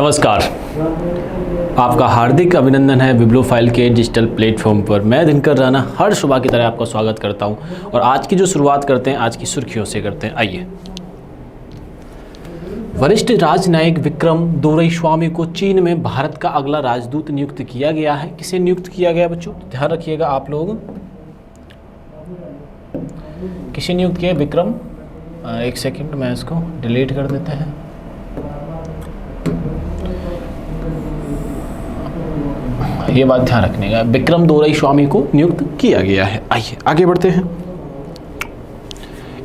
नमस्कार, आपका हार्दिक अभिनंदन है बिब्लोफाइल के डिजिटल प्लेटफॉर्म पर। मैं दिनकर राणा हर सुबह की तरह आपका स्वागत करता हूं और आज की जो शुरुआत करते हैं आज की सुर्खियों से करते हैं। आइए, वरिष्ठ राजनयिक विक्रम दोरईस्वामी को चीन में भारत का अगला राजदूत नियुक्त किया गया है। किसे नियुक्त किया गया बच्चों, ध्यान रखिएगा आप लोग। किसे नियुक्त किया? विक्रम, एक सेकंड मैं इसको डिलीट कर देते हैं। ये बात ध्यान रखने का, विक्रम दोरईस्वामी को नियुक्त किया गया है। आइए आगे बढ़ते हैं।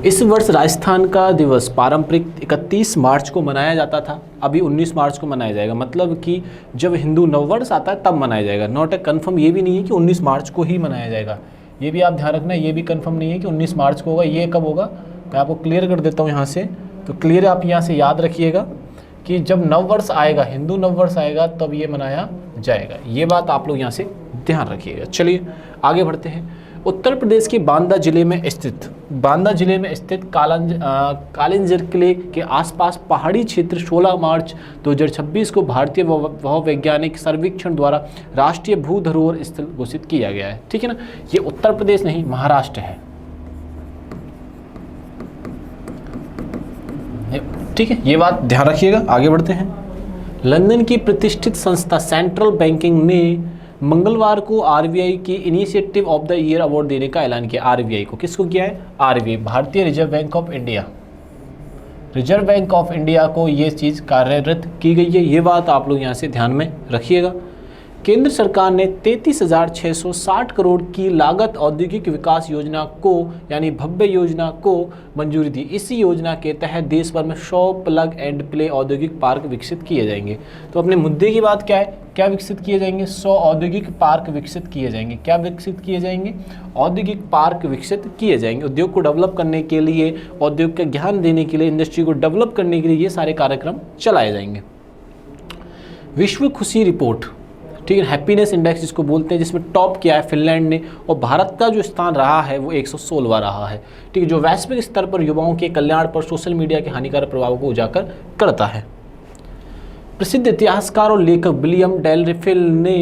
इस वर्ष राजस्थान का दिवस पारंपरिक 31 मार्च को मनाया जाता था, अभी 19 मार्च को मनाया जाएगा। मतलब कि जब हिंदू नववर्ष आता है तब मनाया जाएगा। नॉट ए कन्फर्म, ये भी नहीं है कि 19 मार्च को ही मनाया जाएगा। ये भी आप ध्यान रखना, ये भी कन्फर्म नहीं है कि 19 मार्च को होगा। ये कब होगा मैं आपको क्लियर कर देता हूँ यहाँ से। तो क्लियर आप यहाँ से याद रखिएगा कि जब नववर्ष आएगा, हिंदू नववर्ष आएगा, तब ये मनाया जाएगा। ये बात आप लोग यहाँ से ध्यान रखिएगा। चलिए आगे बढ़ते हैं। उत्तर प्रदेश के बांदा जिले में स्थित कालिंजर किले के आसपास पहाड़ी क्षेत्र 16 मार्च 2026 को भारतीय भूवैज्ञानिक सर्वेक्षण द्वारा राष्ट्रीय भू धरोहर स्थल घोषित किया गया है। ठीक है ना, ये उत्तर प्रदेश नहीं, महाराष्ट्र है। ठीक है, ये बात ध्यान रखिएगा। आगे बढ़ते हैं। लंदन की प्रतिष्ठित संस्था सेंट्रल बैंकिंग ने मंगलवार को आरबीआई की initiative of the year award देने का ऐलान किया। आरबीआई को, किसको किया है? आरबीआई, भारतीय reserve bank of India. Reserve bank of India को ये चीज़ कार्यरत की गई है। ये बात आप लोग यहाँ से ध्यान में रखिएगा। केंद्र सरकार ने 33,660 करोड़ की लागत औद्योगिक विकास योजना को यानी भव्य योजना को मंजूरी दी। इस योजना के तहत देश भर में 100 प्लग एंड प्ले औद्योगिक पार्क विकसित किए जाएंगे। तो अपने मुद्दे की बात क्या है? क्या विकसित किए जाएंगे? 100 औद्योगिक पार्क विकसित किए जाएंगे। क्या विकसित किए जाएंगे? औद्योगिक पार्क विकसित किए जाएंगे। उद्योग को डेवलप करने के लिए, उद्योग का ज्ञान देने के लिए, इंडस्ट्री को डेवलप करने के लिए ये सारे कार्यक्रम चलाए जाएंगे। विश्व खुशी रिपोर्ट, ठीक है, हैप्पीनेस इंडेक्स जिसको बोलते हैं, जिसमें टॉप किया है फिनलैंड ने और भारत का जो स्थान रहा है वो 116वां रहा है। ठीक है, जो वैश्विक स्तर पर युवाओं के कल्याण पर सोशल मीडिया के हानिकारक प्रभाव को उजागर करता है। प्रसिद्ध इतिहासकार और लेखक विलियम डेलरिफिल ने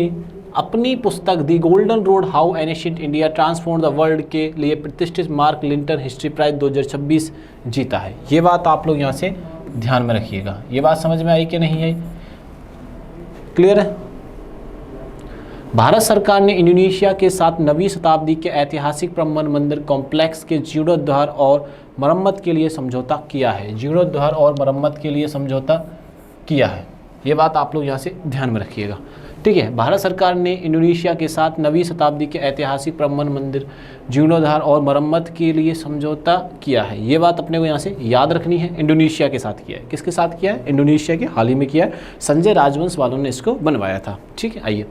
अपनी पुस्तक the golden road how ancient India transformed the world के लिए प्रतिष्ठित मार्क लिंटन हिस्ट्री प्राइज 2026 जीता है। ये बात आप लोग यहाँ से ध्यान में रखिएगा। ये बात समझ में आई कि नहीं आई? क्लियर है? भारत सरकार ने इंडोनेशिया के साथ 9वीं शताब्दी के ऐतिहासिक ब्रह्मन मंदिर कॉम्प्लेक्स के जीर्णोद्धार और मरम्मत के लिए समझौता किया है। जीर्णोद्धार और मरम्मत के लिए समझौता किया है। ये बात आप लोग यहाँ से ध्यान में रखिएगा। ठीक है, भारत सरकार ने इंडोनेशिया के साथ 9वीं शताब्दी के ऐतिहासिक ब्रह्मन मंदिर जीर्णोद्धार और मरम्मत के लिए समझौता किया है। ये बात अपने को यहाँ से याद रखनी है। इंडोनेशिया के साथ किया है। किसके साथ किया है? इंडोनेशिया के हाल ही में किया है। संजय राजवंश वालों ने इसको बनवाया था। ठीक है, आइए।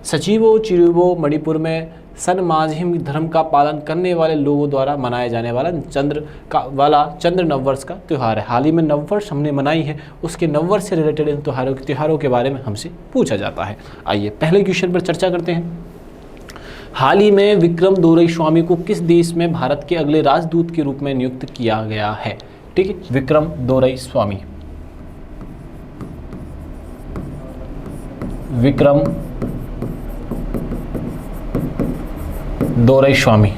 सचिवो चिरुबो मणिपुर में सनमाझिम धर्म का पालन करने वाले लोगों द्वारा मनाया जाने वाला चंद्र नववर्ष का त्यौहार है। हाल ही में नववर्ष हमने मनाई है, उसके नववर्ष से रिलेटेड इन त्योहारों के बारे में हमसे पूछा जाता है। आइए पहले क्वेश्चन पर चर्चा करते हैं। हाल ही में विक्रम दोरईस्वामी को किस देश में भारत के अगले राजदूत के रूप में नियुक्त किया गया है? ठीक है, विक्रम दोरईस्वामी, विक्रम दोरईस्वामी,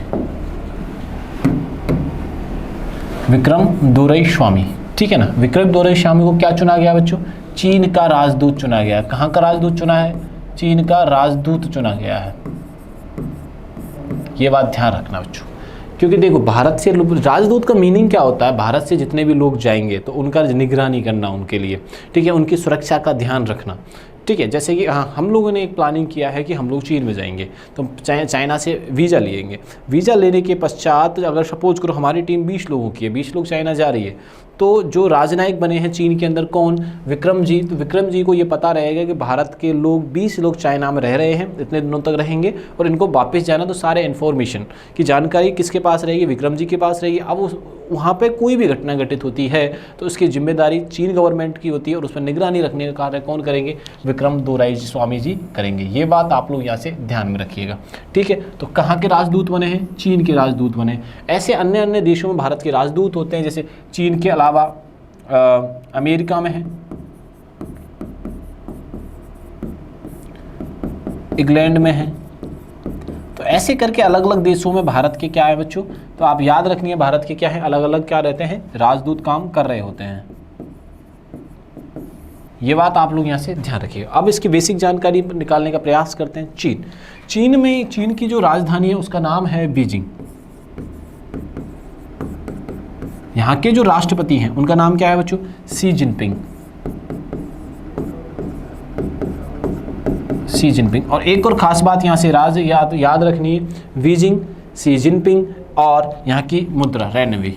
विक्रम दोरईस्वामी। ठीक है ना, विक्रम दोरईस्वामी को क्या चुना गया बच्चों? चीन का राजदूत चुना गया। कहाँ का राजदूत चुना है? चीन का राजदूत चुना गया है। ये बात ध्यान रखना बच्चों, क्योंकि देखो भारत से राजदूत का मीनिंग क्या होता है? भारत से जितने भी लोग जाएंगे तो उनका निगरानी करना उनके लिए, ठीक है, उनकी सुरक्षा का ध्यान रखना। ठीक है, जैसे कि हाँ, हम लोगों ने एक प्लानिंग किया है कि हम लोग चीन में जाएंगे तो चाइना से वीज़ा लेंगे। वीज़ा लेने के पश्चात अगर सपोज करो हमारी टीम 20 लोगों की है, 20 लोग चाइना जा रही है, तो जो राजनयिक बने हैं चीन के अंदर कौन? विक्रम जी। तो विक्रम जी को ये पता रहेगा कि भारत के लोग 20 लोग चाइना में रह रहे हैं, इतने दिनों तक रहेंगे और इनको वापस जाना, तो सारे इन्फॉर्मेशन की जानकारी किसके पास रहेगी? विक्रम जी के पास रहेगी। अब वहाँ पे कोई भी घटना घटित होती है तो उसकी जिम्मेदारी चीन गवर्नमेंट की होती है और उस पर निगरानी रखने का कार्य कौन करेंगे? विक्रम दोरईस्वामी जी करेंगे। ये बात आप लोग यहाँ से ध्यान में रखिएगा। ठीक है, तो कहाँ के राजदूत बने हैं? चीन के राजदूत बने। ऐसे अन्य अन्य देशों में भारत के राजदूत होते हैं, जैसे चीन के अलावा अमेरिका में है, इंग्लैंड में है। तो ऐसे करके अलग अलग देशों में भारत के क्या है बच्चों, तो आप याद रखनी है भारत के क्या है, अलग अलग क्या रहते हैं, राजदूत काम कर रहे होते हैं। ये बात आप लोग यहाँ से ध्यान रखिएगा। अब इसकी बेसिक जानकारी निकालने का प्रयास करते हैं। चीन की जो राजधानी है उसका नाम है बीजिंग। यहाँ के जो राष्ट्रपति हैं उनका नाम क्या है बच्चों, शी जिनपिंग। और एक और खास बात यहाँ से याद रखनी है, बीजिंग, शी जिनपिंग और यहाँ की मुद्रा रेनवी।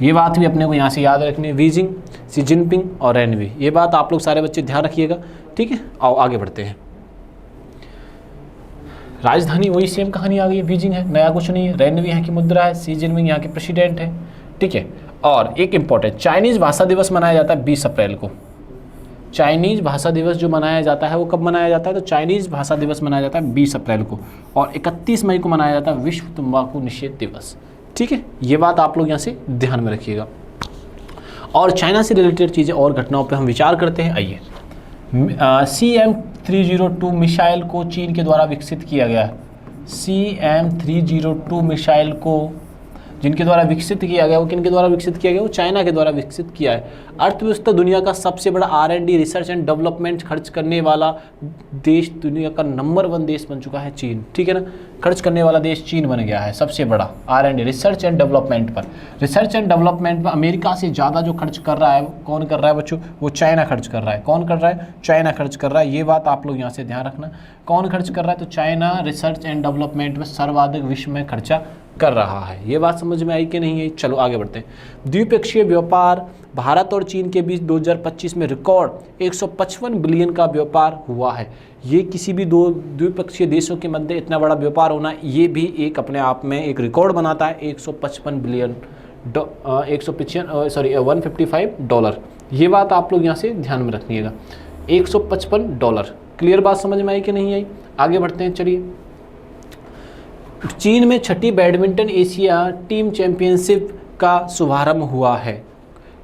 ये बात भी अपने को यहाँ से याद रखनी है, बीजिंग, शी जिनपिंग और रेनवी। ये बात आप लोग सारे बच्चे ध्यान रखिएगा, ठीक है। आओ आगे बढ़ते हैं। राजधानी वही सेम कहानी आ गई है, बीजिंग है, नया कुछ नहीं है। रेनवी यहाँ की मुद्रा है, शी जिनपिंग यहाँ के प्रेसिडेंट है, ठीक है। और एक इंपॉर्टेंट, चाइनीज भाषा दिवस मनाया जाता है 20 अप्रैल को। चाइनीज भाषा दिवस जो मनाया जाता है वो कब मनाया जाता है, तो चाइनीज भाषा दिवस मनाया जाता है 20 अप्रैल को। और 31 मई को मनाया जाता है विश्व तंबाकू निषेध दिवस, ठीक है। ये बात आप लोग यहाँ से ध्यान में रखिएगा। और चाइना से रिलेटेड चीज़ें और घटनाओं पर हम विचार करते हैं। आइए, CM-302 मिसाइल को चीन के द्वारा विकसित किया गया है। CM-302 मिसाइल को जिनके द्वारा विकसित किया गया, वो किनके द्वारा विकसित किया गया, वो चाइना के द्वारा विकसित किया है। अर्थव्यवस्था दुनिया का सबसे बड़ा R&D रिसर्च एंड डेवलपमेंट खर्च करने वाला देश, दुनिया का नंबर 1 देश बन चुका है चीन, ठीक है ना। खर्च करने वाला देश चीन बन गया है सबसे बड़ा R&D रिसर्च एंड डेवलपमेंट पर। रिसर्च एंड डेवलपमेंट पर अमेरिका से ज़्यादा जो खर्च कर रहा है, कौन कर रहा है बच्चों, वो चाइना खर्च कर रहा है। कौन कर रहा है, चाइना खर्च कर रहा है। ये बात आप लोग यहाँ से ध्यान रखना, कौन खर्च कर रहा है, तो चाइना रिसर्च एंड डेवलपमेंट में सर्वाधिक विश्व में खर्चा कर रहा है। ये बात समझ में आई कि नहीं है। चलो आगे बढ़ते हैं। द्विपक्षीय व्यापार भारत और चीन के बीच 2025 में रिकॉर्ड 155 बिलियन का व्यापार हुआ है। ये किसी भी दो द्विपक्षीय देशों के मध्य इतना बड़ा व्यापार होना, ये भी एक अपने आप में एक रिकॉर्ड बनाता है। 155 बिलियन 155 डॉलर। ये बात आप लोग यहाँ से ध्यान में रखिएगा, 155 डॉलर। क्लियर बात समझ में आई कि नहीं आई। आगे बढ़ते हैं। चलिए, चीन में 6ठी बैडमिंटन एशिया टीम चैंपियनशिप का शुभारंभ हुआ है।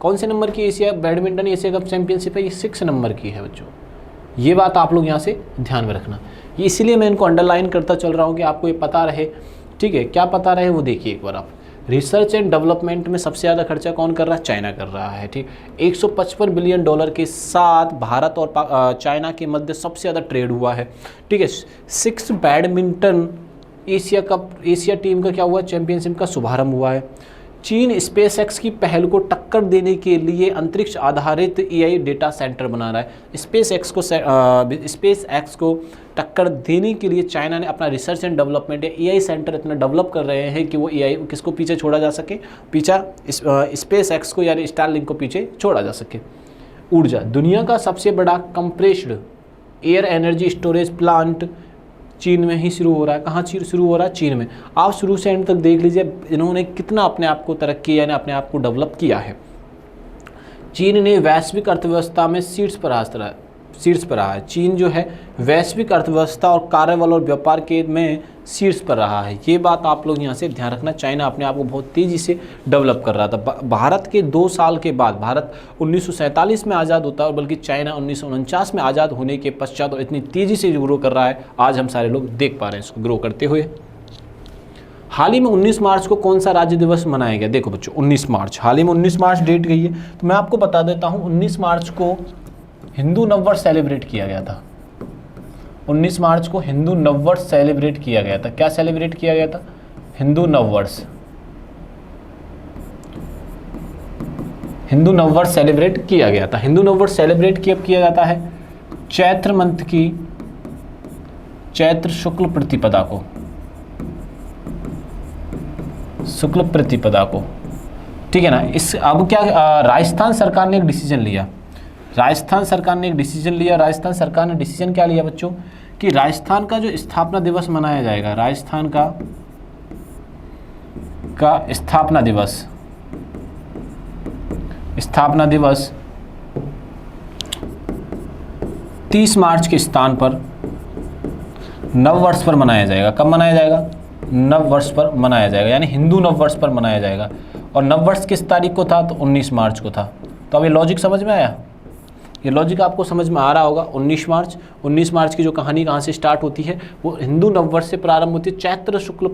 कौन से नंबर की Asia badminton Asia cup championship है, ये 6 नंबर की है बच्चों। ये बात आप लोग यहाँ से ध्यान में रखना। ये इसीलिए मैं इनको अंडरलाइन करता चल रहा हूँ कि आपको ये पता रहे, ठीक है। क्या पता रहे वो देखिए एक बार आप। रिसर्च एंड डेवलपमेंट में सबसे ज़्यादा खर्चा कौन कर रहा है, चाइना कर रहा है, ठीक। 155 बिलियन डॉलर के साथ भारत और चाइना के मध्य सबसे ज़्यादा ट्रेड हुआ है, ठीक है। 6 बैडमिंटन एशिया टीम का क्या हुआ, चैंपियनशिप का शुभारंभ हुआ है। चीन स्पेसएक्स की पहल को टक्कर देने के लिए अंतरिक्ष आधारित AI डेटा सेंटर बना रहा है। स्पेसएक्स को टक्कर देने के लिए चाइना ने अपना research and development AI centre इतना डेवलप कर रहे हैं कि वो AI किसको पीछे छोड़ा जा सके, स्पेसएक्स को यानी स्टारलिंक को पीछे छोड़ा जा सके। ऊर्जा, दुनिया का सबसे बड़ा compressed air energy storage plant चीन में ही शुरू हो रहा है। कहाँ शुरू हो रहा है, चीन में। आप शुरू से एंड तक देख लीजिए इन्होंने कितना अपने आप को तरक्की यानी अपने आप को डेवलप किया है। चीन ने वैश्विक अर्थव्यवस्था में शीर्ष पर रहा है। चीन जो है वैश्विक अर्थव्यवस्था और कार्यबल और व्यापार के में शीर्ष पर रहा है। ये बात आप लोग यहाँ से ध्यान रखना। चाइना अपने आप को बहुत तेज़ी से डेवलप कर रहा था। भारत के 2 साल के बाद, भारत 1947 में आज़ाद होता है, बल्कि चाइना 1949 में आज़ाद होने के पश्चात और इतनी तेज़ी से ग्रो कर रहा है, आज हम सारे लोग देख पा रहे हैं इसको ग्रो करते हुए। हाल ही में 19 मार्च को कौन सा राज्य दिवस मनाया गया, देखो बच्चों 19 मार्च, हाल ही में 19 मार्च डेट गई है। तो मैं आपको बता देता हूँ 19 मार्च को हिंदू नववर्ष सेलिब्रेट किया गया था। 19 मार्च को हिंदू नववर्ष सेलिब्रेट किया गया था। क्या सेलिब्रेट किया गया था, हिंदू नववर्ष। हिंदू नववर्ष सेलिब्रेट किया गया था। हिंदू नववर्ष सेलिब्रेट कब किया जाता है, चैत्र मंथ की चैत्र शुक्ल प्रतिपदा को, शुक्ल प्रतिपदा को, ठीक है ना। इस अब क्या राजस्थान सरकार ने एक डिसीजन लिया। राजस्थान सरकार ने डिसीजन क्या लिया बच्चों, कि राजस्थान का जो स्थापना दिवस मनाया जाएगा, राजस्थान का स्थापना दिवस 30 मार्च के स्थान पर नव वर्ष पर मनाया जाएगा। कब मनाया जाएगा, नव वर्ष पर मनाया जाएगा, यानी हिंदू नव वर्ष पर मनाया जाएगा। और नव वर्ष किस तारीख को था, तो 19 मार्च को था। तो अब ये लॉजिक समझ में आया। ये लॉजिक आपको समझ में आ रहा होगा। 19 मार्च की जो कहानी कहाँ से स्टार्ट होती है, वो हिंदू नववर्ष से प्रारंभ होती है, चैत्र शुक्ल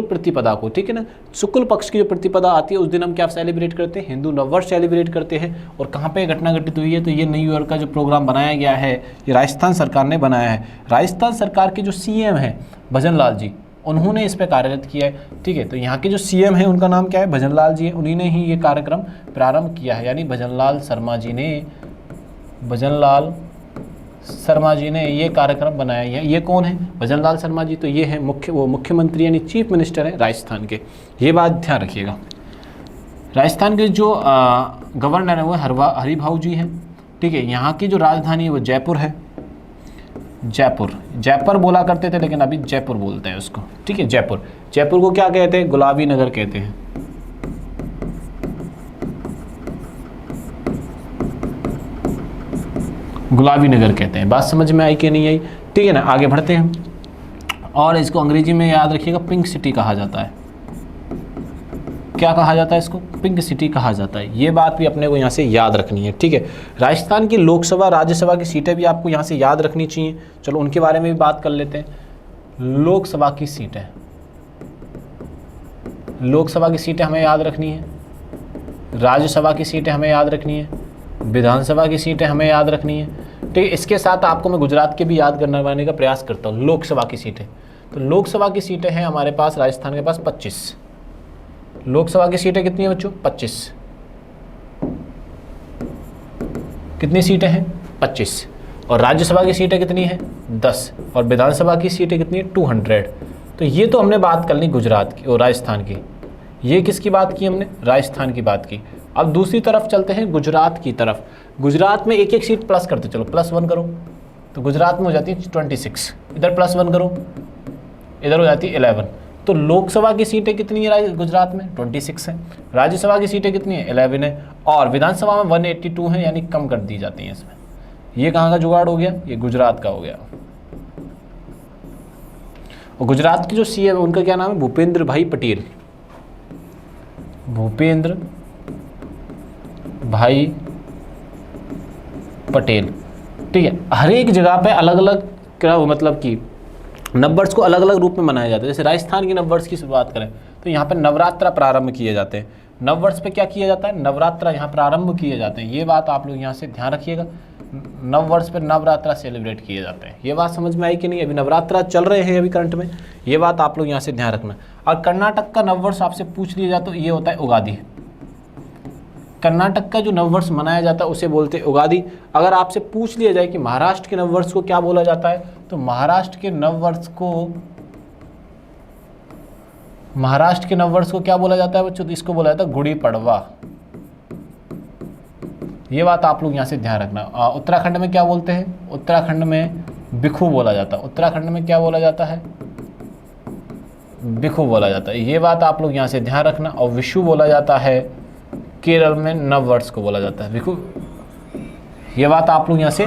प्रतिपदा को, ठीक है ना। शुक्ल पक्ष की जो प्रतिपदा आती है उस दिन हम क्या सेलिब्रेट करते हैं, हिंदू नववर्ष सेलिब्रेट करते हैं। और कहाँ पे घटना घटित हुई है, तो ये न्यू ईयर का जो प्रोग्राम बनाया गया है ये राजस्थान सरकार ने बनाया है। राजस्थान सरकार के जो सीएम हैं भजन लाल जी, उन्होंने इस पर कार्यरत किया है, ठीक है। तो यहाँ के जो सीएम हैं उनका नाम क्या है, भजन लाल जी है, उन्हीं ने ही ये कार्यक्रम प्रारंभ किया है, यानी भजन लाल शर्मा जी ने ये कार्यक्रम बनाया है। ये कौन है, भजन लाल शर्मा जी, तो ये है मुख्यमंत्री यानी चीफ मिनिस्टर है राजस्थान के। ये बात ध्यान रखिएगा। राजस्थान के जो गवर्नर है वो हरिभाऊ जी हैं, ठीक है। यहाँ की जो राजधानी है वो जयपुर है, जयपुर बोला करते थे लेकिन अभी जयपुर बोलते हैं उसको, ठीक है। जयपुर को क्या कहते हैं, गुलाबी नगर कहते हैं। गुलाबी नगर कहते हैं। बात समझ में आई कि नहीं आई, ठीक है ना। आगे बढ़ते हैं और इसको अंग्रेजी में याद रखिएगा पिंक सिटी कहा जाता है। क्या कहा जाता है इसको, पिंक सिटी कहा जाता है। ये बात भी अपने को यहाँ से याद रखनी है, ठीक है। राजस्थान की लोकसभा राज्यसभा की सीटें भी आपको यहाँ से याद रखनी चाहिए। चलो उनके बारे में भी बात कर लेते हैं। लोकसभा की सीटें हमें याद रखनी है, राज्यसभा की सीटें हमें याद रखनी है, विधानसभा की सीटें हमें याद रखनी है, ठीक है। इसके साथ आपको मैं गुजरात के भी याद करवाने का प्रयास करता हूँ। लोकसभा की सीटें, तो लोकसभा की सीटें हैं हमारे पास, राजस्थान के पास 25 लोकसभा की सीटें। कितनी है बच्चों, 25। कितनी सीटें हैं, 25। और राज्यसभा की सीटें कितनी है, 10। और विधानसभा की सीटें कितनी है, 200। तो ये तो हमने बात कर ली गुजरात की और राजस्थान की। ये किसकी बात की हमने, राजस्थान की बात की। अब दूसरी तरफ चलते हैं, गुजरात की तरफ। गुजरात में एक एक सीट प्लस करते चलो, +1 करो तो गुजरात में हो जाती है 26। इधर +1 करो, इधर हो जाती है 11। तो लोकसभा की सीटें कितनी है गुजरात में, 26 है। राज्यसभा की सीटें कितनी है, 11 है। और विधानसभा में 182 है, यानी कम कर दी जाती हैं इसमें। ये कहाँ का जुगाड़ हो गया, ये गुजरात का हो गया। और गुजरात के जो सीएम है उनका क्या नाम है, भूपेंद्र भाई पटेल। भूपेंद्र भाई पटेल, ठीक है। हर एक जगह पे अलग अलग क्या मतलब कि नववर्ष को अलग अलग रूप में मनाया जाता है। जैसे राजस्थान की नववर्ष की शुरुआत करें तो यहाँ पे नवरात्रा प्रारंभ किए जाते हैं। नववर्ष पे क्या किया जाता है, नवरात्रा यहाँ प्रारंभ किए जाते हैं। ये बात आप लोग यहाँ से ध्यान रखिएगा। नववर्ष पे नवरात्रा सेलिब्रेट किए जाते हैं। ये बात समझ में आई कि नहीं, अभी नवरात्रा चल रहे हैं अभी करंट में, ये बात आप लोग यहाँ से ध्यान रखना। और कर्नाटक का नववर्ष आपसे पूछ लिया जाए तो ये होता है उगादी। कर्नाटक का जो नववर्ष मनाया जाता है उसे बोलते हैं उगादी। अगर आपसे पूछ लिया जाए कि महाराष्ट्र के नववर्ष को क्या बोला जाता है, तो महाराष्ट्र के नववर्ष को क्या बोला जाता है बच्चों, तो इसको बोला जाता है गुड़ी पड़वा। ये बात आप लोग यहाँ से ध्यान रखना। उत्तराखंड में क्या बोलते हैं, उत्तराखंड में बिखू बोला जाता है। उत्तराखंड में क्या बोला जाता है, बिखू बोला जाता है। ये बात आप लोग यहाँ से ध्यान रखना। और विशु बोला जाता है, केरल में नववर्ष को बोला जाता है बिखू। ये बात आप लोग यहाँ से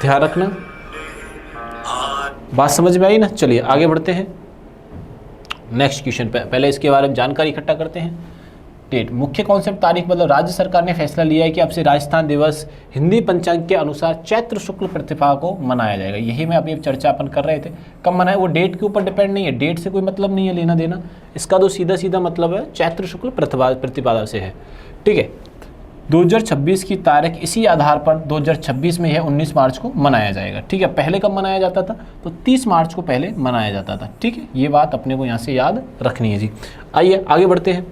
ध्यान रखना। बात समझ में आई ना। चलिए आगे बढ़ते हैं नेक्स्ट क्वेश्चन पे। पहले इसके बारे में जानकारी इकट्ठा करते हैं। डेट, मुख्य कॉन्सेप्ट, तारीख। मतलब राज्य सरकार ने फैसला लिया है कि अब से राजस्थान दिवस हिंदी पंचांग के अनुसार चैत्र शुक्ल प्रतिपदा को मनाया जाएगा। यही मैं अभी चर्चा अपन कर रहे थे। कब मनाए, वो डेट के ऊपर डिपेंड नहीं है, डेट से कोई मतलब नहीं है लेना देना। इसका तो सीधा सीधा मतलब है चैत्र शुक्ल प्रतिपदा से है, ठीक है। 2026 की तारीख इसी आधार पर 2026 में यह 19 मार्च को मनाया जाएगा, ठीक है। पहले कब मनाया जाता था, तो 30 मार्च को पहले मनाया जाता था, ठीक है। ये बात अपने को यहाँ से याद रखनी है जी। आइए आगे बढ़ते हैं।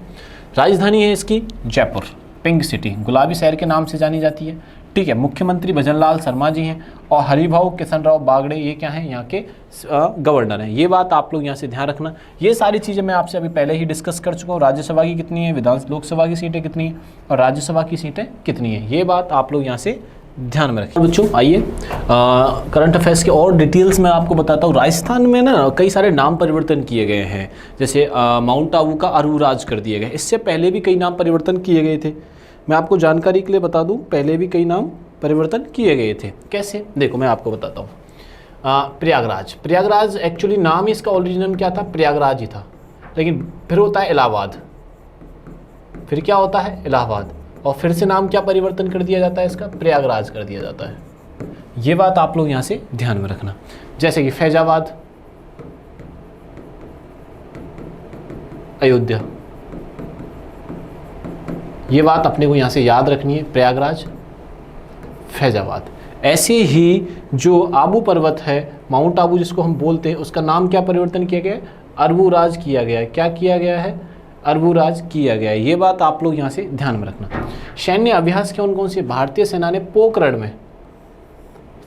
राजधानी है इसकी जयपुर, पिंक सिटी, गुलाबी शहर के नाम से जानी जाती है, ठीक है। मुख्यमंत्री भजन लाल शर्मा जी हैं और हरिभाऊ किशनराव बागड़े ये क्या हैं, यहाँ के गवर्नर हैं। ये बात आप लोग यहाँ से ध्यान रखना। ये सारी चीज़ें मैं आपसे अभी पहले ही डिस्कस कर चुका हूँ। राज्यसभा की कितनी है, लोकसभा की सीटें कितनी हैं और राज्यसभा की सीटें कितनी हैं, ये बात आप लोग यहाँ से ध्यान में रखें बच्चों। आइए करंट अफेयर्स के और डिटेल्स मैं आपको बताता हूँ। राजस्थान में ना कई सारे नाम परिवर्तन किए गए हैं। जैसे माउंट आबू का अरूराज कर दिए गए। इससे पहले भी कई नाम परिवर्तन किए गए थे। मैं आपको जानकारी के लिए बता दूं, पहले भी कई नाम परिवर्तन किए गए थे। कैसे, देखो मैं आपको बताता हूँ। प्रयागराज एक्चुअली नाम इसका ओरिजिनल क्या था, प्रयागराज ही था, लेकिन फिर होता है इलाहाबाद। फिर क्या होता है, इलाहाबाद। और फिर से नाम क्या परिवर्तन कर दिया जाता है इसका, प्रयागराज कर दिया जाता है। ये बात आप लोग यहाँ से ध्यान में रखना। जैसे कि फैजाबाद, अयोध्या, ये बात अपने को यहाँ से याद रखनी है, प्रयागराज, फैजाबाद। ऐसे ही जो आबू पर्वत है, माउंट आबू जिसको हम बोलते हैं, उसका नाम क्या परिवर्तन किया गया है, अरबुराज किया गया है। क्या किया गया है, अरबुराज किया गया है। ये बात आप लोग यहाँ से ध्यान में रखना। सैन्य अभ्यास कौन कौन से, भारतीय सेना ने पोखरण में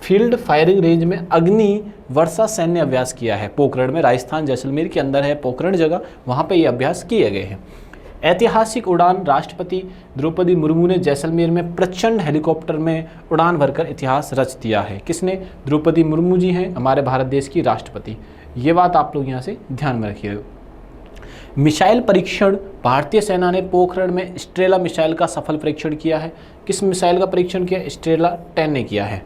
फील्ड फायरिंग रेंज में अग्नि वर्षा सैन्य अभ्यास किया है। पोखरण में, राजस्थान जैसलमेर के अंदर है पोखरण जगह, वहाँ पे ये अभ्यास किए गए हैं। ऐतिहासिक उड़ान, राष्ट्रपति द्रौपदी मुर्मू ने जैसलमेर में प्रचंड हेलीकॉप्टर में उड़ान भरकर इतिहास रच दिया है। किसने, द्रौपदी मुर्मू जी हैं, हमारे भारत देश की राष्ट्रपति। ये बात आप लोग यहाँ से ध्यान में रखिएगा। मिसाइल परीक्षण, भारतीय सेना ने पोखरण में स्ट्रेला मिसाइल का सफल परीक्षण किया है। किस मिसाइल का परीक्षण किया, स्ट्रेला 10 ने किया है।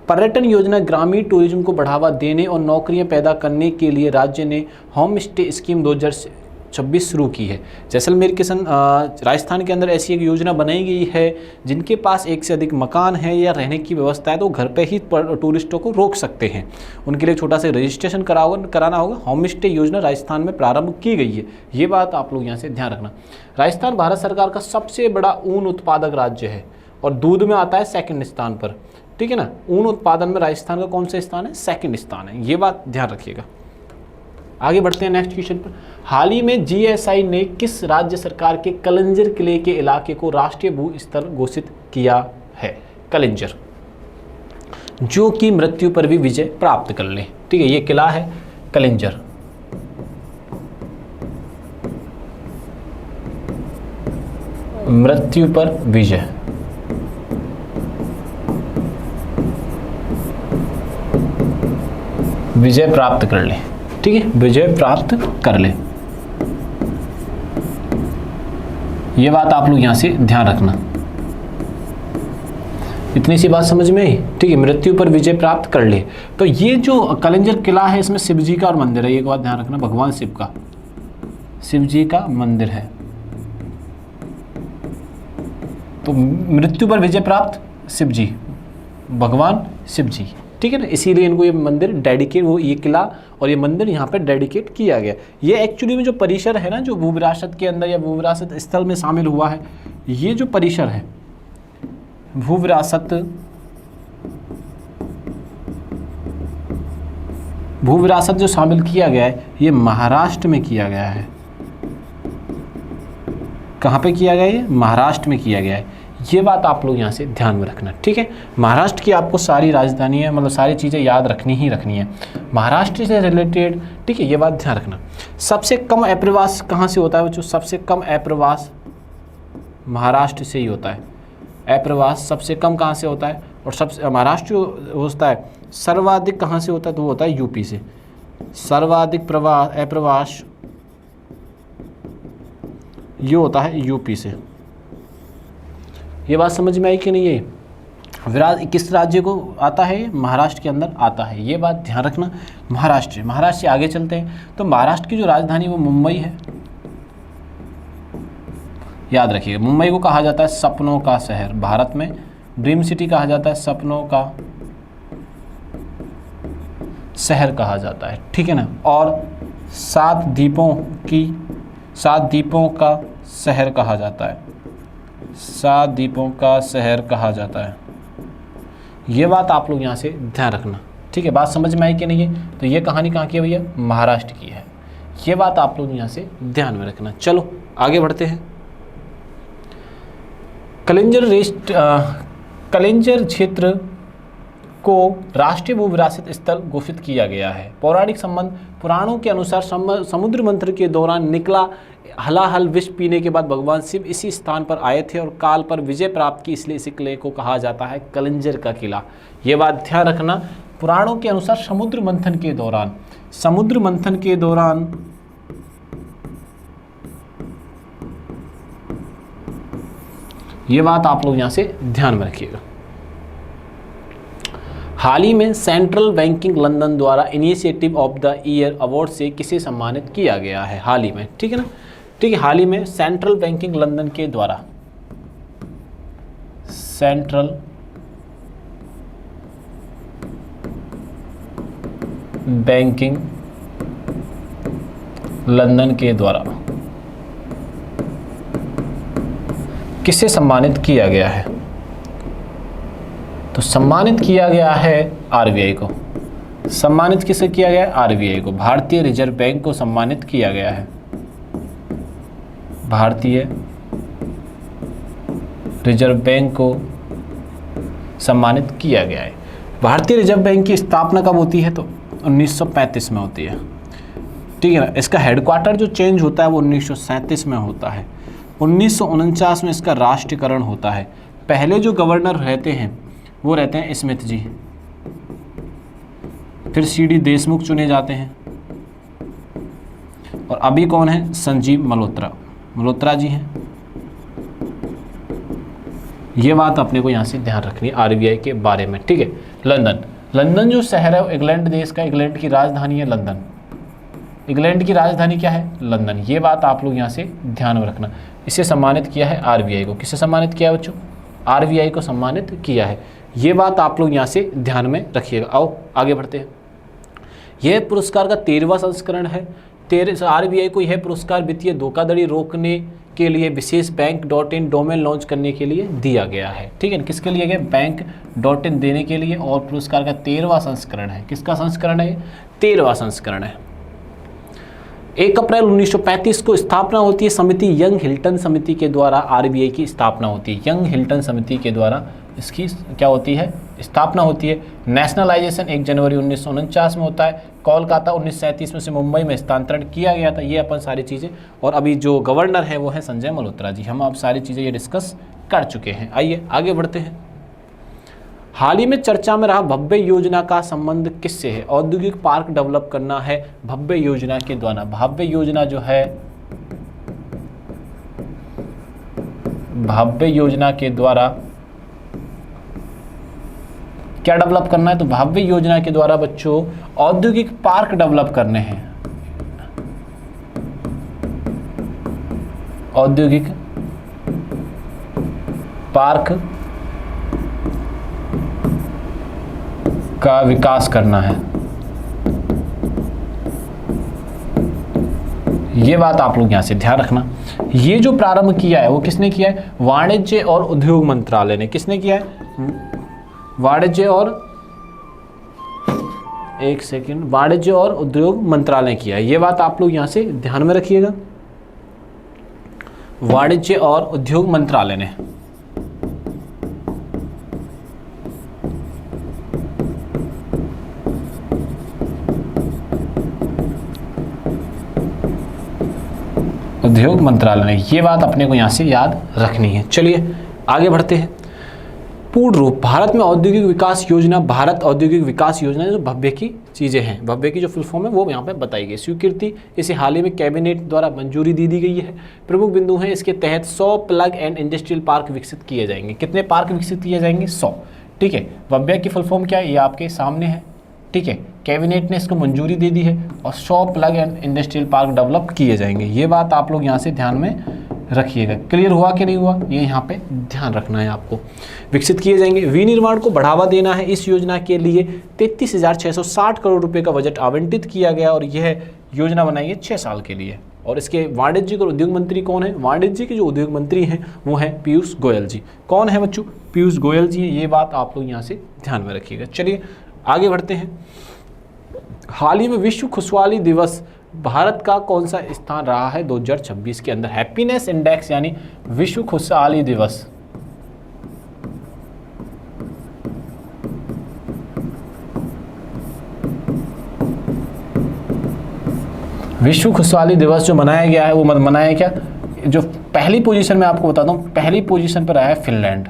पर्यटन योजना, ग्रामीण टूरिज्म को बढ़ावा देने और नौकरियां पैदा करने के लिए राज्य ने होम स्टे स्कीम 2026 शुरू की है। जैसलमेर के राजस्थान के अंदर ऐसी एक योजना बनाई गई है, जिनके पास एक से अधिक मकान है या रहने की व्यवस्था है तो घर पे ही टूरिस्टों को रोक सकते हैं। उनके लिए छोटा सा रजिस्ट्रेशन कराना होगा। होम स्टे योजना राजस्थान में प्रारंभ की गई है। ये बात आप लोग यहाँ से ध्यान रखना। राजस्थान भारत सरकार का सबसे बड़ा ऊन उत्पादक राज्य है और दूध में आता है 2nd स्थान पर। ठीक है ना, ऊन उत्पादन में राजस्थान का कौन सा स्थान है, 2nd स्थान है। ये बात ध्यान रखिएगा। आगे बढ़ते हैं नेक्स्ट क्वेश्चन पर। हाल ही में जीएसआई ने किस राज्य सरकार के कलिंजर किले के इलाके को राष्ट्रीय भू स्थल घोषित किया है, कलिंजर, जो कि मृत्यु पर भी विजय प्राप्त कर ले। ठीक है, ये किला है कलिंजर। मृत्यु पर विजय, विजय प्राप्त कर ले। ठीक है, विजय प्राप्त कर ले। ये बात आप लोग यहां से ध्यान रखना। इतनी सी बात समझ में आई। ठीक है, मृत्यु पर विजय प्राप्त कर ले। तो ये जो कलिंजर किला है, इसमें शिव जी का और मंदिर है। एक बात ध्यान रखना, भगवान शिव का, शिव जी का मंदिर है। तो मृत्यु पर विजय प्राप्त शिव जी, भगवान शिव जी। ठीक है ना, इसीलिए इनको ये मंदिर डेडिकेट, वो ये किला और ये मंदिर यहाँ पे डेडिकेट किया गया। ये एक्चुअली में जो परिसर है ना, जो भू विरासत के अंदर या भू विरासत स्थल में शामिल हुआ है, ये जो परिसर है भू विरासत जो शामिल किया गया है, ये महाराष्ट्र में किया गया है। कहाँ पे किया गया है, महाराष्ट्र में किया गया है। ये बात आप लोग यहाँ से ध्यान में रखना। ठीक है, महाराष्ट्र की आपको सारी राजधानी है, मतलब सारी चीज़ें याद रखनी ही रखनी है महाराष्ट्र से रिलेटेड। ठीक है, ये बात ध्यान रखना। सबसे कम अप्रवास कहाँ से होता है बच्चों, सबसे कम अप्रवास महाराष्ट्र से ही होता है। अप्रवास सबसे कम कहाँ से होता है, और सबसे महाराष्ट्र होता है। सर्वाधिक कहाँ से होता है, तो वो होता है यूपी से। सर्वाधिक अप्रवास ये होता है यूपी से। ये बात समझ में आई कि नहीं। ये किस राज्य को आता है, महाराष्ट्र के अंदर आता है। ये बात ध्यान रखना। महाराष्ट्र से आगे चलते हैं। तो महाराष्ट्र की जो राजधानी वो मुंबई है, याद रखिएगा। मुंबई को कहा जाता है सपनों का शहर, भारत में ड्रीम सिटी कहा जाता है, सपनों का शहर कहा जाता है। ठीक है ना, और 7 द्वीपों का शहर कहा जाता है, 7 द्वीपों का शहर कहा जाता है। ये बात आप लोग यहाँ से ध्यान रखना। ठीक है, बात समझ में आई कि नहीं है। तो ये कहानी कहाँ की है भैया, महाराष्ट्र की है। ये बात आप लोग यहाँ से ध्यान में रखना। चलो आगे बढ़ते हैं। कलिंजर क्षेत्र को राष्ट्रीय भू विरासत स्थल घोषित किया गया है। पौराणिक संबंध, पुराणों के अनुसार समुद्र मंथन के दौरान निकला हलाहल विष पीने के बाद भगवान शिव इसी स्थान पर आए थे और काल पर विजय प्राप्त की, इसलिए इस किले को कहा जाता है कलिंजर का किला। ये बात ध्यान रखना। पुराणों के अनुसार समुद्र मंथन के दौरान ये बात आप लोग यहां से ध्यान में रखिएगा। हाल ही में सेंट्रल बैंकिंग लंदन द्वारा initiative of the year award से किसे सम्मानित किया गया है, हाल ही में। ठीक है ना, ठीक है, हाल ही में सेंट्रल बैंकिंग लंदन के द्वारा सेंट्रल बैंकिंग लंदन के द्वारा किसे सम्मानित किया गया है? तो सम्मानित किया गया है आरबीआई को। सम्मानित किसे किया गया है? आरबीआई को, भारतीय रिजर्व बैंक को सम्मानित किया गया है। भारतीय रिजर्व बैंक को सम्मानित किया गया है। भारतीय रिजर्व बैंक की स्थापना कब होती है? तो 1935 में होती है, ठीक है ना। इसका हेडक्वार्टर जो चेंज होता है वो 1937 में होता है। 1949 में इसका राष्ट्रीयकरण होता है। पहले जो गवर्नर रहते हैं वो रहते हैं स्मिथ जी, फिर सीडी देशमुख चुने जाते हैं, और अभी कौन है? संजीव मल्होत्रा जी हैं। ये बात अपने को यहाँ से ध्यान रखनी है आरबीआई के बारे में, ठीक है। लंदन जो शहर है वो इंग्लैंड देश का, इंग्लैंड की राजधानी है लंदन। इंग्लैंड की राजधानी क्या है? लंदन। ये बात आप लोग यहाँ से ध्यान में रखना। इसे सम्मानित किया है आरबीआई को। किसे सम्मानित किया है बच्चों? आरबीआई को सम्मानित किया है। ये बात आप लोग यहाँ से ध्यान में रखिएगा। आओ आगे बढ़ते हैं। यह पुरस्कार का 13वां संस्करण है। आरबीआई को यह पुरस्कार वित्तीय धोखाधड़ी रोकने के लिए विशेष बैंक.in डोमेन लॉन्च करने के लिए दिया गया है, ठीक है। किसके लिए गया? बैंक.in देने के लिए, और पुरस्कार का 13वां संस्करण है। किसका संस्करण है? 13वां संस्करण है। 1 अप्रैल 1935 को स्थापना होती है समिति, यंग हिल्टन समिति के द्वारा आरबीआई की स्थापना होती है। यंग हिल्टन समिति के द्वारा इसकी क्या होती है? स्थापना होती है। नेशनलाइजेशन 1 जनवरी 1949 में होता है। कोलकाता 1937 में से मुंबई में स्थानांतरण किया गया था। ये अपन सारी चीज़ें, और अभी जो गवर्नर है वो है संजय मल्होत्रा जी। हम आप सारी चीज़ें ये डिस्कस कर चुके हैं। आइए आगे बढ़ते हैं। हाल ही में चर्चा में रहा भव्य योजना का संबंध किससे है? औद्योगिक पार्क डेवलप करना है भव्य योजना के द्वारा। भव्य योजना जो है, भव्य योजना के द्वारा क्या डेवलप करना है? तो भव्य योजना के द्वारा बच्चों औद्योगिक पार्क डेवलप करने हैं। औद्योगिक पार्क का विकास करना है। ये बात आप लोग यहां से ध्यान रखना। ये जो प्रारंभ किया है वो किसने किया है? वाणिज्य और उद्योग मंत्रालय ने। किसने किया है? वाणिज्य और वाणिज्य और उद्योग मंत्रालय किया है। ये बात आप लोग यहां से ध्यान में रखिएगा। वाणिज्य और उद्योग मंत्रालय ने। उद्योग मंत्रालय ने। ये बात अपने को यहां से याद रखनी है। चलिए आगे बढ़ते हैं। पूर्ण रूप भारत में औद्योगिक विकास योजना। भारत औद्योगिक विकास योजना जो भव्य की चीज़ें हैं, भव्य की जो फुल फॉर्म है वो यहाँ पे बताई गई। स्वीकृति, इसे हाल ही में कैबिनेट द्वारा मंजूरी दी गई है। प्रमुख बिंदु हैं इसके तहत 100 प्लग एंड इंडस्ट्रियल पार्क विकसित किए जाएंगे। कितने पार्क विकसित किए जाएंगे? 100, ठीक है। भव्य की फुल फॉर्म क्या है? ये आपके सामने है, ठीक है। कैबिनेट ने इसको मंजूरी दे दी है और 100 plug and industrial park develop किए जाएंगे। ये बात आप लोग यहाँ से ध्यान में रखिएगा। क्लियर हुआ कि नहीं हुआ? ये यहाँ पे ध्यान रखना है आपको। विकसित किए जाएंगे। विनिर्माण को बढ़ावा देना है। इस योजना के लिए 33,660 करोड़ रुपए का बजट आवंटित किया गया और यह योजना बनाई है 6 साल के लिए। और इसके वाणिज्यिक और उद्योग मंत्री कौन है? वाणिज्य के जो उद्योग मंत्री हैं वो हैं पीयूष गोयल जी। कौन है बच्चों? पीयूष गोयल जी। ये बात आप लोग यहाँ से ध्यान में रखिएगा। चलिए आगे बढ़ते हैं। हाल ही में विश्व खुशहाली दिवस भारत का कौन सा स्थान रहा है 2026 के अंदर? हैप्पीनेस इंडेक्स यानी विश्व खुशहाली दिवस। विश्व खुशहाली दिवस जो मनाया गया है वो मनाया क्या? जो पहली पोजीशन में आपको बताता हूं, पहली पोजीशन पर रहा है फिनलैंड।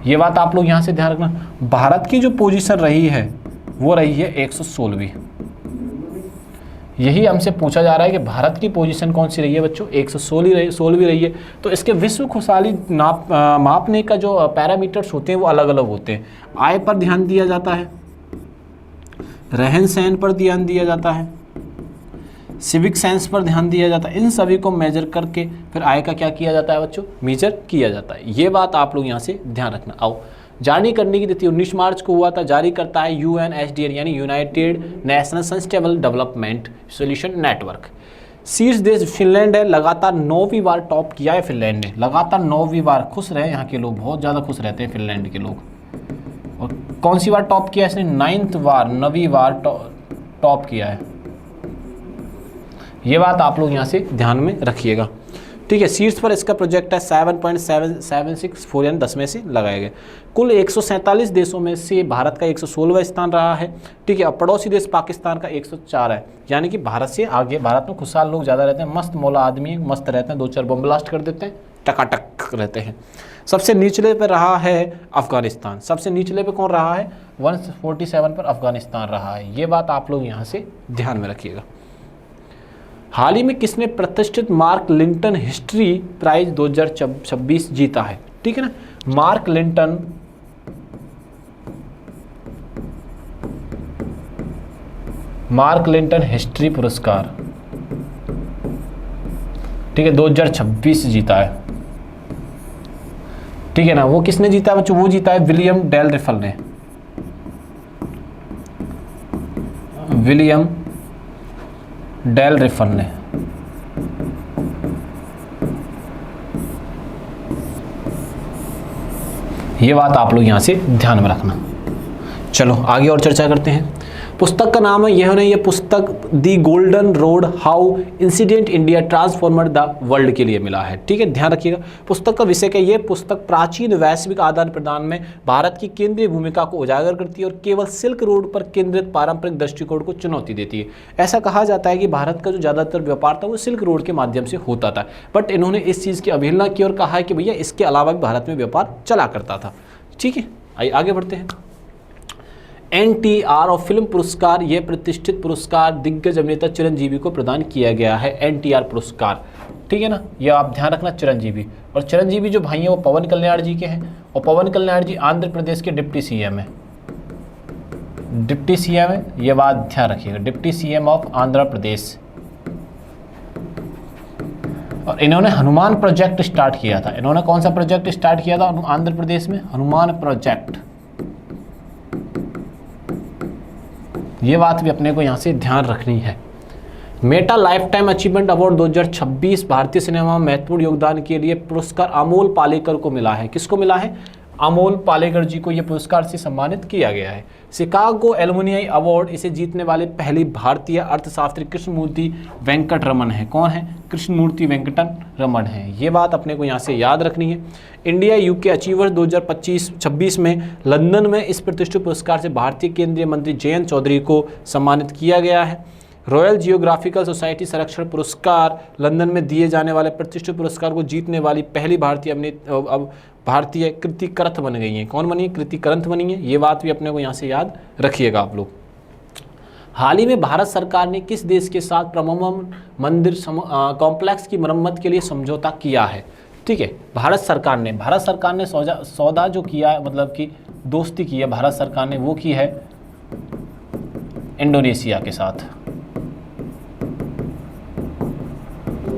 ये बात आप लोग यहां से ध्यान रखना। भारत की जो पोजीशन रही है वो रही है 116वीं। यही हमसे पूछा जा रहा है कि भारत की पोजीशन कौन सी रही है बच्चों? 116वीं रही है। तो इसके विश्व खुशहाली मापने का जो पैरामीटर्स होते हैं वो अलग अलग होते हैं। आय पर ध्यान दिया जाता है, रहन सहन पर ध्यान दिया जाता है, सिविक साइंस पर ध्यान दिया जाता है। इन सभी को मेजर करके फिर आय का क्या किया जाता है बच्चों, मेजर किया जाता है। ये बात आप लोग यहाँ से ध्यान रखना। आओ, जारी करने की तिथि 19 मार्च को हुआ था। जारी करता है UNSDN यानी United national sustainable development solution network. शीर्ष देश फिनलैंड है, लगातार 9वीं बार टॉप किया है फिनलैंड ने, लगातार 9वीं बार। खुश रहे यहाँ के लोग, बहुत ज़्यादा खुश रहते हैं फिनलैंड के लोग। और कौन सी बार टॉप किया है इसने, 9वीं बार टॉप किया है। ये बात आप लोग यहाँ से ध्यान में रखिएगा, ठीक है। शीर्ष पर इसका प्रोजेक्ट है 7.764 यानी 10 में से लगाया गया। कुल 147 देशों में से भारत का 116वां स्थान रहा है, ठीक है। और पड़ोसी देश पाकिस्तान का 104 है, यानी कि भारत से आगे। भारत में खुशहाल लोग ज़्यादा रहते हैं, मस्त मौला आदमी, मस्त रहते हैं, 2-4 बम ब्लास्ट कर देते हैं, टकाटक रहते हैं। सबसे निचले पे रहा है अफगानिस्तान। सबसे निचले पे कौन रहा है, 147 पर अफगानिस्तान रहा है। ये बात आप लोग यहाँ से ध्यान में रखिएगा। हाल ही में किसने प्रतिष्ठित मार्क लिंटन हिस्ट्री प्राइज 2026 जीता है, ठीक है ना। मार्क लिंटन हिस्ट्री पुरस्कार, ठीक है, 2026 जीता है, ठीक है ना। वो किसने जीता है बच्चों, वो जीता है विलियम डेलरिफल ने। विलियम डेलरिफल ने। ये बात आप लोग यहां से ध्यान में रखना। चलो आगे और चर्चा करते हैं। पुस्तक का नाम है, यह पुस्तक the golden road how incident India transformer the world के लिए मिला है, ठीक है, ध्यान रखिएगा। पुस्तक का विषय क्या, ये पुस्तक प्राचीन वैश्विक आदान प्रदान में भारत की केंद्रीय भूमिका को उजागर करती है और केवल सिल्क रोड पर केंद्रित पारंपरिक दृष्टिकोण को चुनौती देती है। ऐसा कहा जाता है कि भारत का जो ज़्यादातर व्यापार था वो सिल्क रोड के माध्यम से होता था, बट इन्होंने इस चीज़ की अवहेलना की और कहा है कि भैया इसके अलावा भी भारत में व्यापार चला करता था, ठीक है। आइए आगे बढ़ते हैं। NTR और फिल्म पुरस्कार, यह प्रतिष्ठित पुरस्कार दिग्गज अभिनेता चिरंजीवी को प्रदान किया गया है, NTR पुरस्कार, ठीक है ना। यह आप ध्यान रखना, चिरंजीवी। और चिरंजीवी जो भाई हैं वो पवन कल्याण जी के हैं, और पवन कल्याण जी आंध्र प्रदेश के डिप्टी CM है, डिप्टी CM है, ये बात ध्यान रखिएगा, deputy CM of Andhra Pradesh. और इन्होंने हनुमान प्रोजेक्ट स्टार्ट किया था। इन्होंने कौन सा प्रोजेक्ट स्टार्ट किया था आंध्र प्रदेश में, हनुमान प्रोजेक्ट। ये बात भी अपने को यहाँ से ध्यान रखनी है। Meta life time achievement award 2026 भारतीय सिनेमा में महत्वपूर्ण योगदान के लिए पुरस्कार अमोल पालेकर को मिला है। किसको मिला है, अमोल पालेकर जी को यह पुरस्कार से सम्मानित किया गया है। शिकागो एलुमनी अवार्ड, इसे जीतने वाले पहली भारतीय अर्थशास्त्री कृष्णमूर्ति वेंकट रमन है। कौन है, कृष्णमूर्ति वेंकटन रमन है। ये बात अपने को यहाँ से याद रखनी है। इंडिया यूके अचीवर्स 2025-26 में लंदन में इस प्रतिष्ठित पुरस्कार से भारतीय केंद्रीय मंत्री जयंत चौधरी को सम्मानित किया गया है। रॉयल जियोग्राफिकल सोसाइटी संरक्षण पुरस्कार, लंदन में दिए जाने वाले प्रतिष्ठित पुरस्कार को जीतने वाली पहली भारतीय कृति करथ बन गई हैं। कौन बनी है, कृति करथ बनी है। ये बात भी अपने को यहाँ से याद रखिएगा आप लोग। हाल ही में भारत सरकार ने किस देश के साथ ब्रह्मम मंदिर कॉम्प्लेक्स की मरम्मत के लिए समझौता किया है, ठीक है। भारत सरकार ने सौदा जो किया है, मतलब कि दोस्ती की है भारत सरकार ने, वो की है इंडोनेशिया के साथ।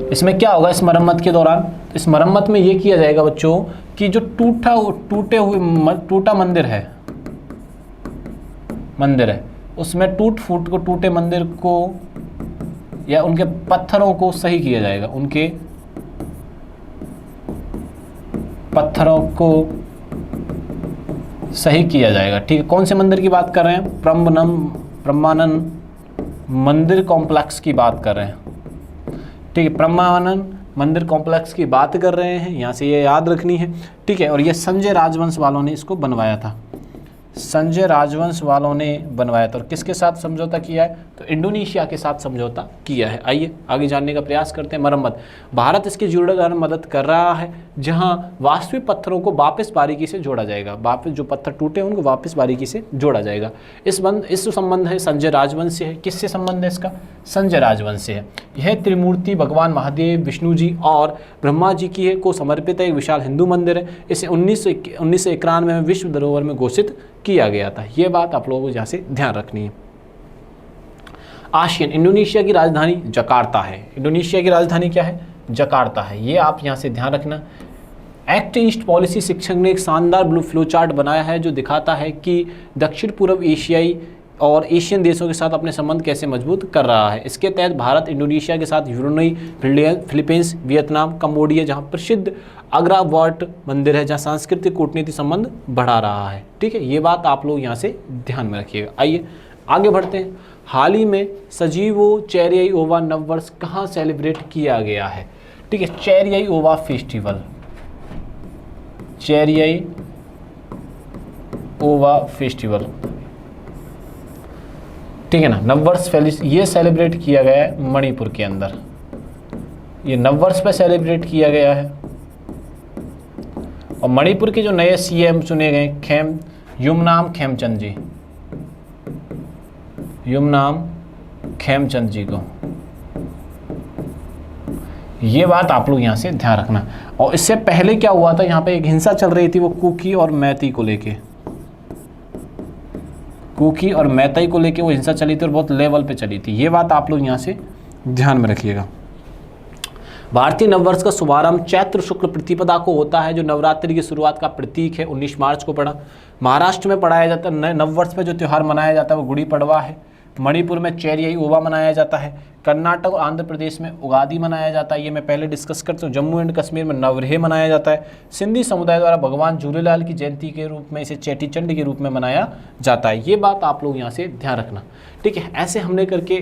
इसमें क्या होगा, इस मरम्मत के दौरान, इस मरम्मत में ये किया जाएगा बच्चों कि जो टूटा मंदिर है, उसमें टूटे मंदिर को या उनके पत्थरों को सही किया जाएगा, उनके पत्थरों को सही किया जाएगा, ठीक है। कौन से मंदिर की बात कर रहे हैं, ब्रह्मानंद मंदिर कॉम्प्लेक्स की बात कर रहे हैं, ठीक है। ब्रह्मानंद मंदिर कॉम्प्लेक्स की बात कर रहे हैं, यहाँ से ये याद रखनी है, ठीक है। और ये संजय राजवंश वालों ने इसको बनवाया था, संजय राजवंश वालों ने बनवाया था। और किसके साथ समझौता किया है, तो इंडोनेशिया के साथ समझौता किया है। आइए आगे जानने का प्रयास करते हैं। मरम्मत, भारत इसके जीर्णोद्धार में मदद कर रहा है, जहां वास्तविक पत्थरों को वापस बारीकी से जोड़ा जाएगा, वापस जो पत्थर टूटे उनको वापस बारीकी से जोड़ा जाएगा। इस संबंध है संजय राजवंश से है। किससे संबंध है इसका, संजय राजवंश से है। यह त्रिमूर्ति भगवान महादेव, विष्णु जी और ब्रह्मा जी की है को समर्पित है, एक विशाल हिंदू मंदिर है। इसे 1991 में विश्व धरोहर में घोषित किया गया था। ये बात आप लोगों को यहाँ से ध्यान रखनी है। आशियन, इंडोनेशिया की राजधानी जकार्ता है। इंडोनेशिया की राजधानी क्या है? जकार्ता है। ये आप यहाँ से ध्यान रखना। एक्ट ईस्ट पॉलिसी शिक्षक ने एक शानदार ब्लू फ्लो चार्ट बनाया है जो दिखाता है कि दक्षिण पूर्व एशियाई और एशियन देशों के साथ अपने संबंध कैसे मजबूत कर रहा है। इसके तहत भारत इंडोनेशिया के साथ ब्रुनई, फिलीपींस, वियतनाम, कंबोडिया, जहां प्रसिद्ध आगरा वाट मंदिर है, जहां सांस्कृतिक कूटनीति संबंध बढ़ा रहा है। ठीक है, ये बात आप लोग यहाँ से ध्यान में रखिएगा। आइए आगे बढ़ते हैं। हाल ही में सजीवो चेरियाई ओवा नववर्ष कहाँ सेलिब्रेट किया गया है? ठीक है, चेरियाई ओवा फेस्टिवल, चेरियाई ओवा फेस्टिवल, ठीक है ना, नववर्ष ये सेलिब्रेट किया गया है मणिपुर के अंदर। ये नववर्ष पे सेलिब्रेट किया गया है और मणिपुर के जो नए सीएम चुने गए युमनाम खेमचंद जी, युमनाम खेमचंद जी को, ये बात आप लोग यहाँ से ध्यान रखना। और इससे पहले क्या हुआ था, यहाँ पे एक हिंसा चल रही थी, वो कुकी और मैती को लेके, कुकी और मैती को लेके वो हिंसा चली थी और बहुत लेवल पे चली थी। ये बात आप लोग यहाँ से ध्यान में रखिएगा। भारतीय नववर्ष का शुभारंभ चैत्र शुक्ल प्रतिपदा को होता है, जो नवरात्रि की शुरुआत का प्रतीक है। 19 मार्च को पड़ा। महाराष्ट्र में पढ़ाया जाता है नववर्ष पे जो त्यौहार मनाया जाता है वो गुड़ी पड़वा है। मणिपुर में चेरियाई ओवा मनाया जाता है। कर्नाटक और आंध्र प्रदेश में उगादी मनाया जाता है, ये मैं पहले डिस्कस करता हूँ। जम्मू एंड कश्मीर में नवरेह मनाया जाता है। सिंधी समुदाय द्वारा भगवान झूलेलाल की जयंती के रूप में इसे चेटीचंड के रूप में मनाया जाता है। ये बात आप लोग यहाँ से ध्यान रखना। ठीक है, ऐसे हमने करके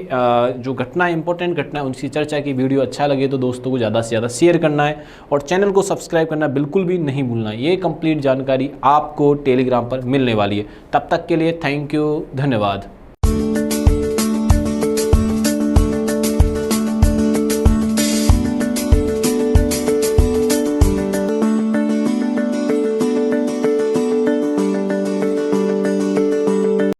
जो घटना इंपॉर्टेंट घटना है उनकी चर्चा की। वीडियो अच्छा लगे तो दोस्तों को ज़्यादा से ज़्यादा शेयर करना है और चैनल को सब्सक्राइब करना बिल्कुल भी नहीं भूलना है। ये कंप्लीट जानकारी आपको टेलीग्राम पर मिलने वाली है। तब तक के लिए थैंक यू, धन्यवाद।